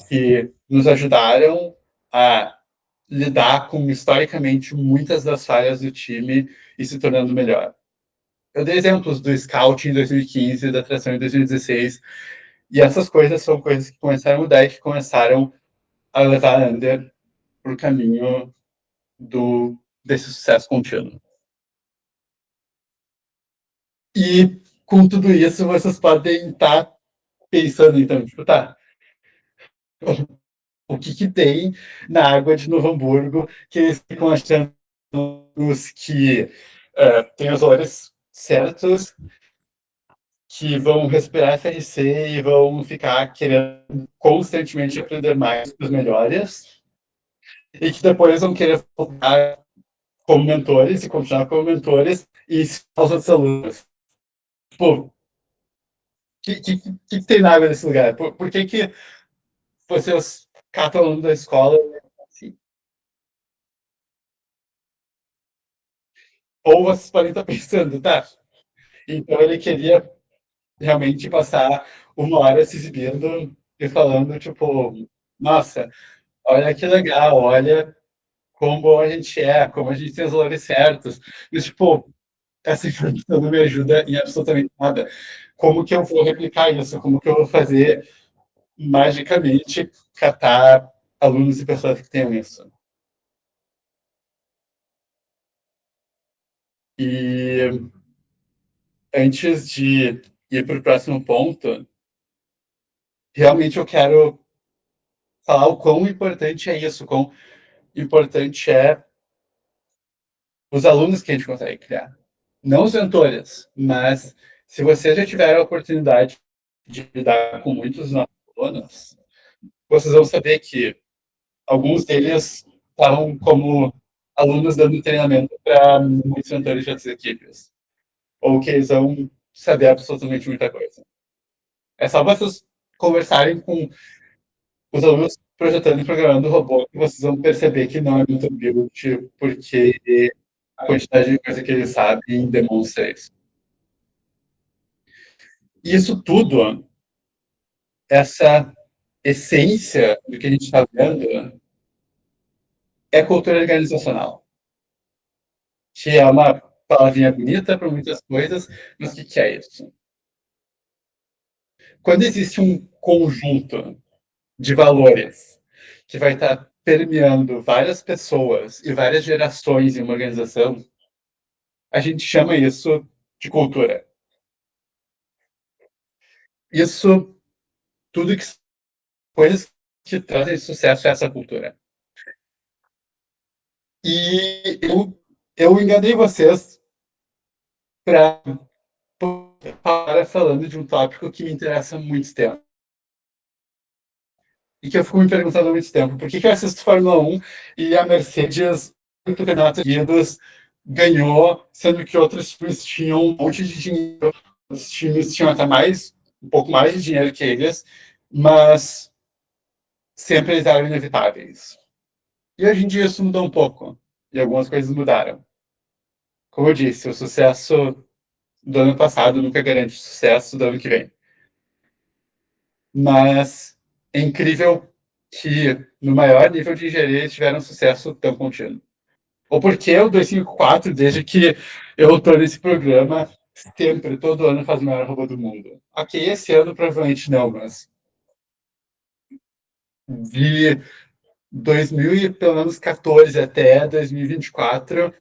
que nos ajudaram a lidar com, historicamente, muitas das falhas do time e se tornando melhor. Eu dei exemplos do Scout em 2015, da atração em 2016, e essas coisas são coisas que começaram a mudar e que começaram a levar a Under para o caminho desse sucesso contínuo. E com tudo isso, vocês podem estar pensando, então, tipo, tá, o que tem na água de Novo Hamburgo que eles ficam achando que tem os olhos certos, que vão respirar FRC e vão ficar querendo constantemente aprender mais com os melhores, e que depois vão querer voltar como mentores e continuar como mentores e os outros alunos. Tipo, que tem na água nesse lugar? Por que vocês catam aluno da escola assim? Ou vocês podem estar pensando, tá? Então ele queria realmente passar uma hora se exibindo e falando, tipo, nossa, olha que legal, olha como bom a gente é, como a gente tem os valores certos. E, tipo, essa informação não me ajuda em absolutamente nada. Como que eu vou replicar isso? Como que eu vou fazer magicamente catar alunos e pessoas que tenham isso? E antes de ir para o próximo ponto, realmente eu quero falar o quão importante é isso, o quão importante é os alunos que a gente consegue criar. Não os mentores, mas se você já tiver a oportunidade de lidar com muitos alunos, vocês vão saber que alguns deles estavam como alunos dando treinamento para muitos mentores de outras equipes, ou que eles vão saber absolutamente muita coisa. É só vocês conversarem com os alunos projetando e programando o robô que vocês vão perceber que não é muito build, porque a quantidade de coisa que eles sabem demonstra isso. E isso tudo, essa essência do que a gente está vendo, é cultura organizacional, que é uma palavrinha bonita para muitas coisas, mas o que é isso? Quando existe um conjunto de valores que vai estar permeando várias pessoas e várias gerações em uma organização, a gente chama isso de cultura. Isso, tudo que coisas que trazem sucesso a essa cultura. E eu enganei vocês para falando de um tópico que me interessa há muito tempo. E que eu fico me perguntando há muito tempo. Por que eu assisto Fórmula 1 e a Mercedes, em campeonatos seguidos, ganhou, sendo que outros times tinham um monte de dinheiro, os times tinham até um pouco mais de dinheiro que eles, mas sempre eles eram inevitáveis. E hoje em dia isso mudou um pouco, e algumas coisas mudaram. Como eu disse, o sucesso do ano passado nunca garante o sucesso do ano que vem. Mas é incrível que no maior nível de engenharia eles tiveram um sucesso tão contínuo. Ou porque o 254, desde que eu estou nesse programa, sempre, todo ano faz o maior robô do mundo. Ok, esse ano provavelmente não, mas de 2000 e pelo menos 14 até 2024,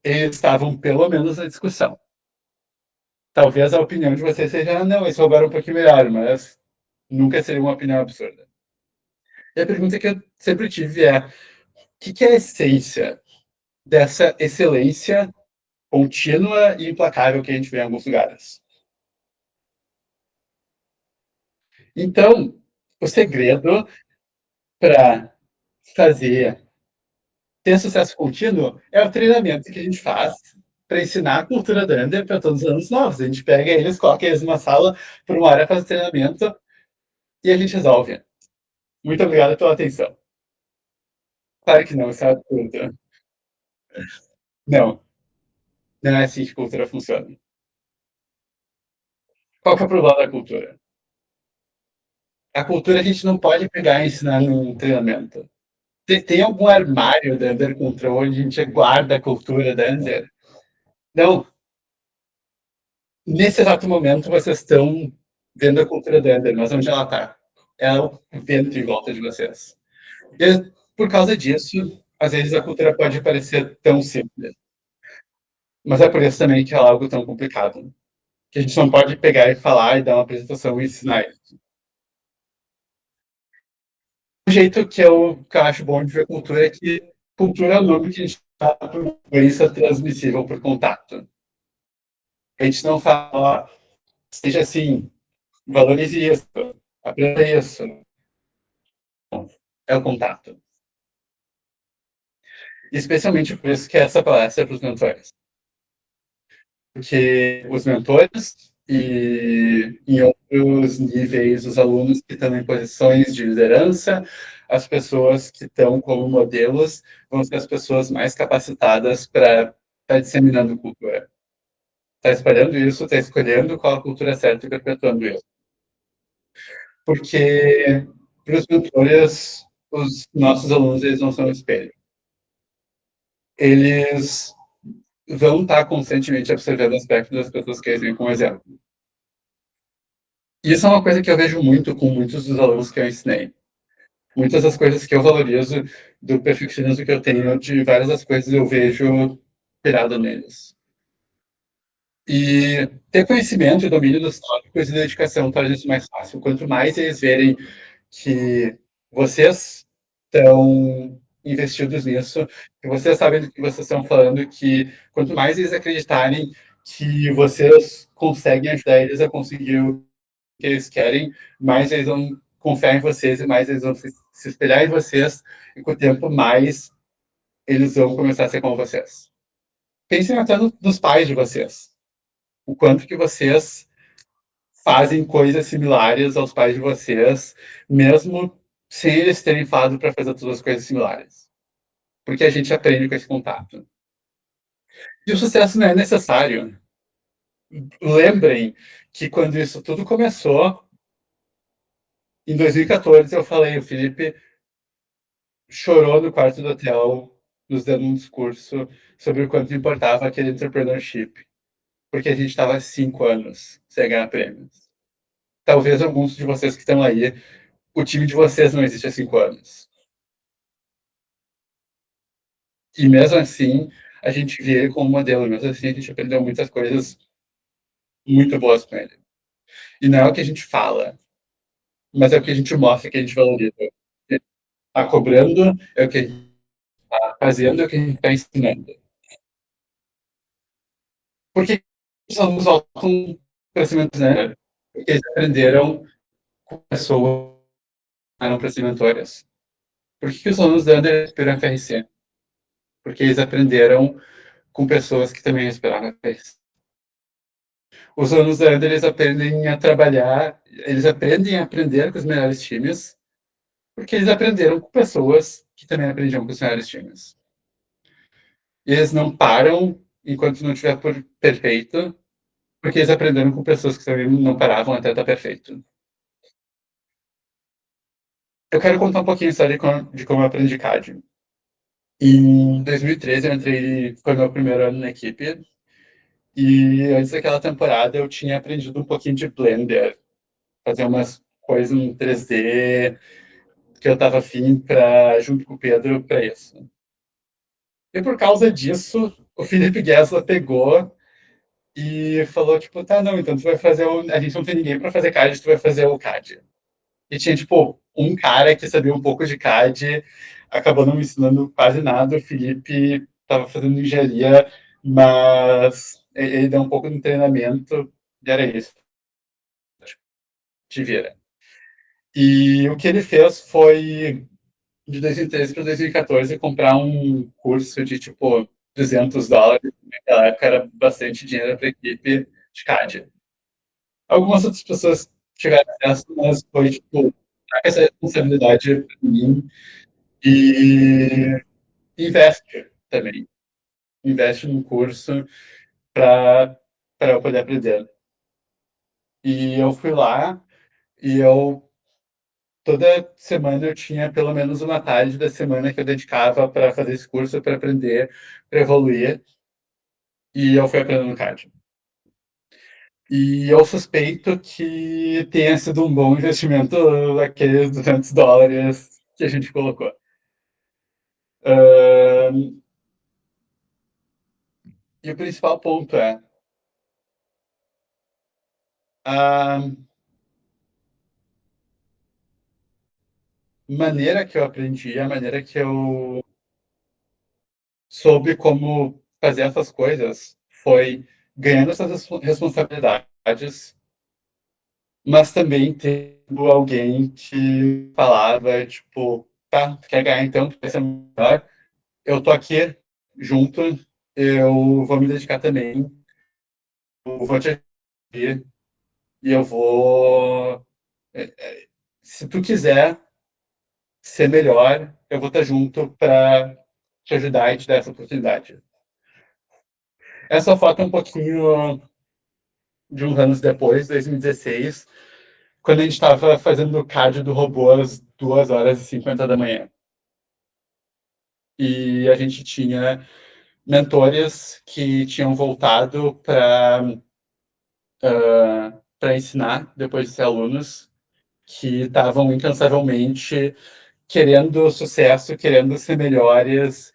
eles estavam pelo menos na discussão. Talvez a opinião de vocês seja, ah, não, eles roubaram um pouquinho melhor, mas nunca seria uma opinião absurda. E a pergunta que eu sempre tive é: o que é a essência dessa excelência contínua e implacável que a gente vê em alguns lugares? Então, o segredo para fazer ter sucesso contínuo é o treinamento que a gente faz para ensinar a cultura da Under para todos os anos novos. A gente pega eles, coloca eles numa sala por uma hora, faz o treinamento e a gente resolve. Muito obrigado pela atenção. Claro que não, isso é absurdo. Não, não é assim que cultura funciona. Qual que é o problema da cultura? A cultura a gente não pode pegar e ensinar num treinamento. Tem algum armário da Under Control onde a gente guarda a cultura da Under? Não. Nesse exato momento, vocês estão vendo a cultura da Under, mas onde ela está? É o vento em volta de vocês. E, por causa disso, às vezes a cultura pode parecer tão simples, mas é por isso também que é algo tão complicado. Que a gente não pode pegar e falar e dar uma apresentação e ensinar. O jeito que eu acho bom de ver cultura é que cultura é o nome que a gente dá para uma doença transmissível por contato. A gente não fala, seja assim, valorize isso, aprenda isso. É o contato. Especialmente por isso que essa palestra é para os mentores. Porque os mentores e em outros níveis os alunos que estão em posições de liderança, as pessoas que estão como modelos, vão ser as pessoas mais capacitadas para estar disseminando cultura. Está espalhando isso, está escolhendo qual a cultura certa e perpetuando isso. Porque para os mentores, os nossos alunos eles não são espelho. Eles vão estar constantemente observando aspectos das pessoas que eles veem como exemplo. E isso é uma coisa que eu vejo muito com muitos dos alunos que eu ensinei. Muitas das coisas que eu valorizo do perfeccionismo que eu tenho, de várias das coisas eu vejo pirado neles. E ter conhecimento e domínio dos tópicos e dedicação torna isso mais fácil. Quanto mais eles verem que vocês estão investidos nisso, que vocês sabem do que vocês estão falando, que quanto mais eles acreditarem que vocês conseguem ajudar eles a conseguir o que eles querem, mais eles vão confiar em vocês e mais eles vão se espelhar em vocês, e com o tempo mais eles vão começar a ser como vocês. Pensem até nos pais de vocês. O quanto que vocês fazem coisas similares aos pais de vocês, mesmo sem eles terem falado para fazer todas as coisas similares. Porque a gente aprende com esse contato. E o sucesso não é necessário. Lembrem que quando isso tudo começou, em 2014, eu falei, o Felipe chorou no quarto do hotel, nos dando um discurso sobre o quanto importava aquele entrepreneurship, porque a gente estava há 5 anos sem ganhar prêmios. Talvez alguns de vocês que estão aí, o time de vocês não existe há 5 anos. E mesmo assim, a gente vê ele como modelo, mesmo assim, a gente aprendeu muitas coisas muito boas com ele. E não é o que a gente fala, mas é o que a gente mostra que a gente valoriza. Está cobrando, é o que a gente está fazendo, é o que a gente está ensinando. Porque os alunos voltam crescimento zero, porque eles aprenderam com pessoas que eram para ser mentores. Por que os alunos da Under respiram FRC? Porque eles aprenderam com pessoas que também respiraram FRC. Os alunos da Under, eles aprendem a trabalhar, eles aprendem a aprender com os melhores times, porque eles aprenderam com pessoas que também aprendiam com os melhores times. E eles não param enquanto não tiver por perfeito, porque eles aprenderam com pessoas que também não paravam até estar perfeito. Eu quero contar um pouquinho a história de como eu aprendi CAD. Em 2013, eu entrei, foi meu primeiro ano na equipe, E antes daquela temporada eu tinha aprendido um pouquinho de Blender, fazer umas coisas em 3D que eu tava afim para junto com o Pedro para isso. E por causa disso, o Felipe Gessler pegou e falou, tipo, tá, não, então tu vai fazer o... A gente não tem ninguém para fazer CAD, tu vai fazer o CAD. E tinha, tipo, um cara que sabia um pouco de CAD, acabou não me ensinando quase nada. O Felipe estava fazendo engenharia, mas ele deu um pouco de treinamento e era isso, te vira. E o que ele fez foi, de 2013 para 2014, comprar um curso de, tipo, US$ 200. Naquela época era bastante dinheiro para a equipe de CAD. Algumas outras pessoas tiveram acesso, mas foi, tipo, essa responsabilidade para mim. E investe também. Investe num curso para eu poder aprender. E eu fui lá e eu toda semana eu tinha pelo menos uma tarde da semana que eu dedicava para fazer esse curso, para aprender, para evoluir. E eu fui aprendendo CAD. E eu suspeito que tenha sido um bom investimento aqueles US$ 200 que a gente colocou. E o principal ponto é a maneira que eu aprendi, a maneira que eu soube como fazer essas coisas foi ganhando essas responsabilidades, mas também tendo alguém que falava, tipo, tá, tu quer ganhar então, tu quer ser melhor, eu tô aqui junto, eu vou me dedicar também, eu vou te ajudar e eu vou. Se tu quiser ser melhor, eu vou estar junto para te ajudar e te dar essa oportunidade. Essa foto é um pouquinho de uns anos depois, 2016, quando a gente estava fazendo o CAD do robô às 2h50 da manhã. E a gente tinha mentores que tinham voltado para ensinar, depois de ser alunos, que estavam incansavelmente querendo sucesso, querendo ser melhores,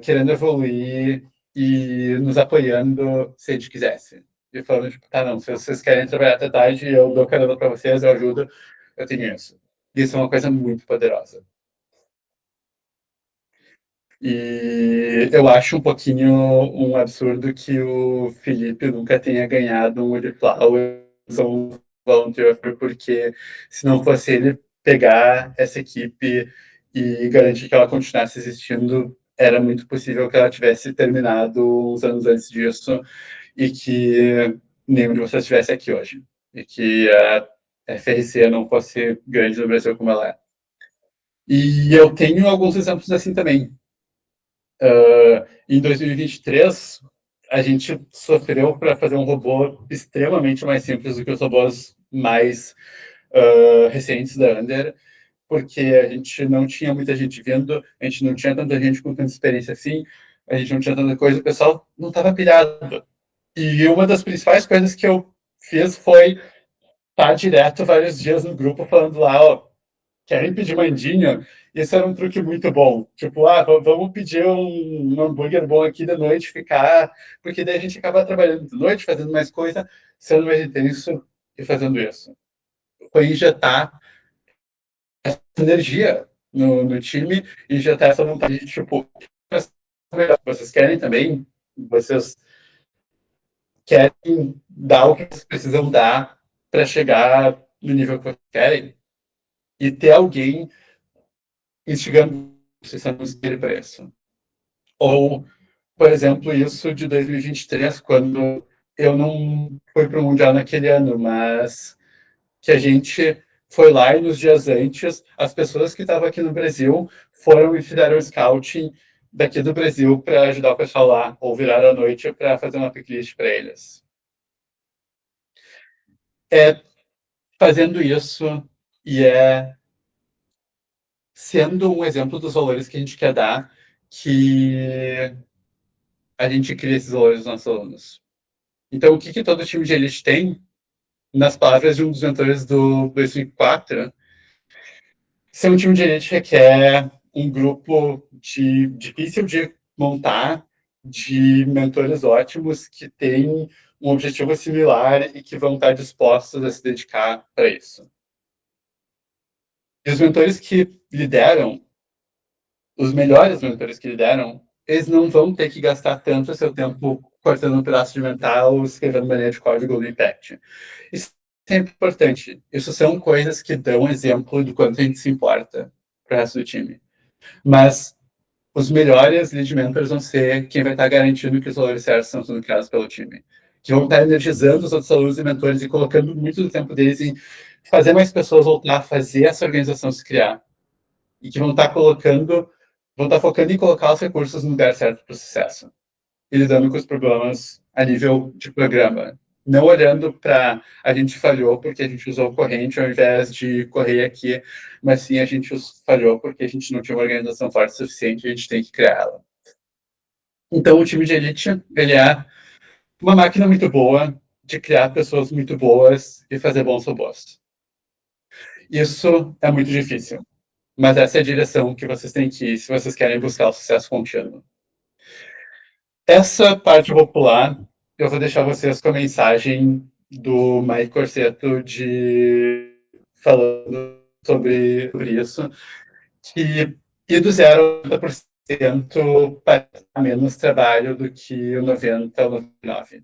querendo evoluir e nos apoiando se a gente quisesse. E falando, tipo, tá, não, se vocês querem trabalhar até tarde, eu dou carona para vocês, eu ajudo, eu tenho isso. Isso é uma coisa muito poderosa. E eu acho um pouquinho um absurdo que o Felipe nunca tenha ganhado um Wildflowers ou um Volunteer, porque se não fosse ele pegar essa equipe e garantir que ela continuasse existindo, era muito possível que ela tivesse terminado uns anos antes disso e que nenhum de vocês estivesse aqui hoje. E que a FRC não fosse grande no Brasil como ela é. E eu tenho alguns exemplos assim também. Em 2023, a gente sofreu para fazer um robô extremamente mais simples do que os robôs mais recentes da Under, porque a gente não tinha muita gente vindo, a gente não tinha tanta gente com tanta experiência assim, a gente não tinha tanta coisa, o pessoal não estava pilhado. E uma das principais coisas que eu fiz foi estar direto vários dias no grupo falando lá, ó, querem pedir mandinha? Isso era um truque muito bom. Tipo, vamos pedir um hambúrguer bom aqui da noite, ficar. Porque daí a gente acaba trabalhando de noite, fazendo mais coisa, sendo mais intenso e fazendo isso. Foi injetar essa energia no time e injetar essa vontade de, tipo, vocês querem também? Vocês querem dar o que vocês precisam dar para chegar no nível que vocês querem? E ter alguém instigando vocês a não espere para isso. Ou, por exemplo, isso de 2023, quando eu não fui para o Mundial naquele ano, mas que a gente foi lá e nos dias antes, as pessoas que estavam aqui no Brasil foram e fizeram scouting daqui do Brasil para ajudar o pessoal lá, ou viraram à noite para fazer uma picklist para eles. É fazendo isso e é sendo um exemplo dos valores que a gente quer dar que a gente cria esses valores nos nossos alunos. Então, o que, que todo time de elite tem? Nas palavras de um dos mentores do 2004, ser um time de elite requer um grupo difícil de montar, de mentores ótimos que têm um objetivo similar e que vão estar dispostos a se dedicar para isso. E os mentores que lideram, os melhores mentores que lideram, eles não vão ter que gastar tanto seu tempo cortando um pedaço de metal ou escrevendo maneira de código no Impact. Isso é importante. Isso são coisas que dão exemplo do quanto a gente se importa para o resto do time. Mas os melhores lead mentors vão ser quem vai estar garantindo que os valores certos estão sendo criados pelo time. Que vão estar energizando os outros alunos e mentores e colocando muito do tempo deles em fazer mais pessoas voltar a fazer essa organização se criar. E que vão estar focando em colocar os recursos no lugar certo para o sucesso. E lidando com os problemas a nível de programa. Não olhando para a gente falhou porque a gente usou corrente ao invés de correr aqui, mas sim a gente falhou porque a gente não tinha uma organização forte o suficiente e a gente tem que criar ela. Então, o time de elite, ele é uma máquina muito boa de criar pessoas muito boas e fazer bons robôs. Isso é muito difícil, mas essa é a direção que vocês têm que ir se vocês querem buscar o sucesso contínuo. Essa parte popular, eu vou deixar vocês com a mensagem do Mike Corsetto falando sobre isso, que ir do 0 a 90% para menos trabalho do que o 90 ou 99%.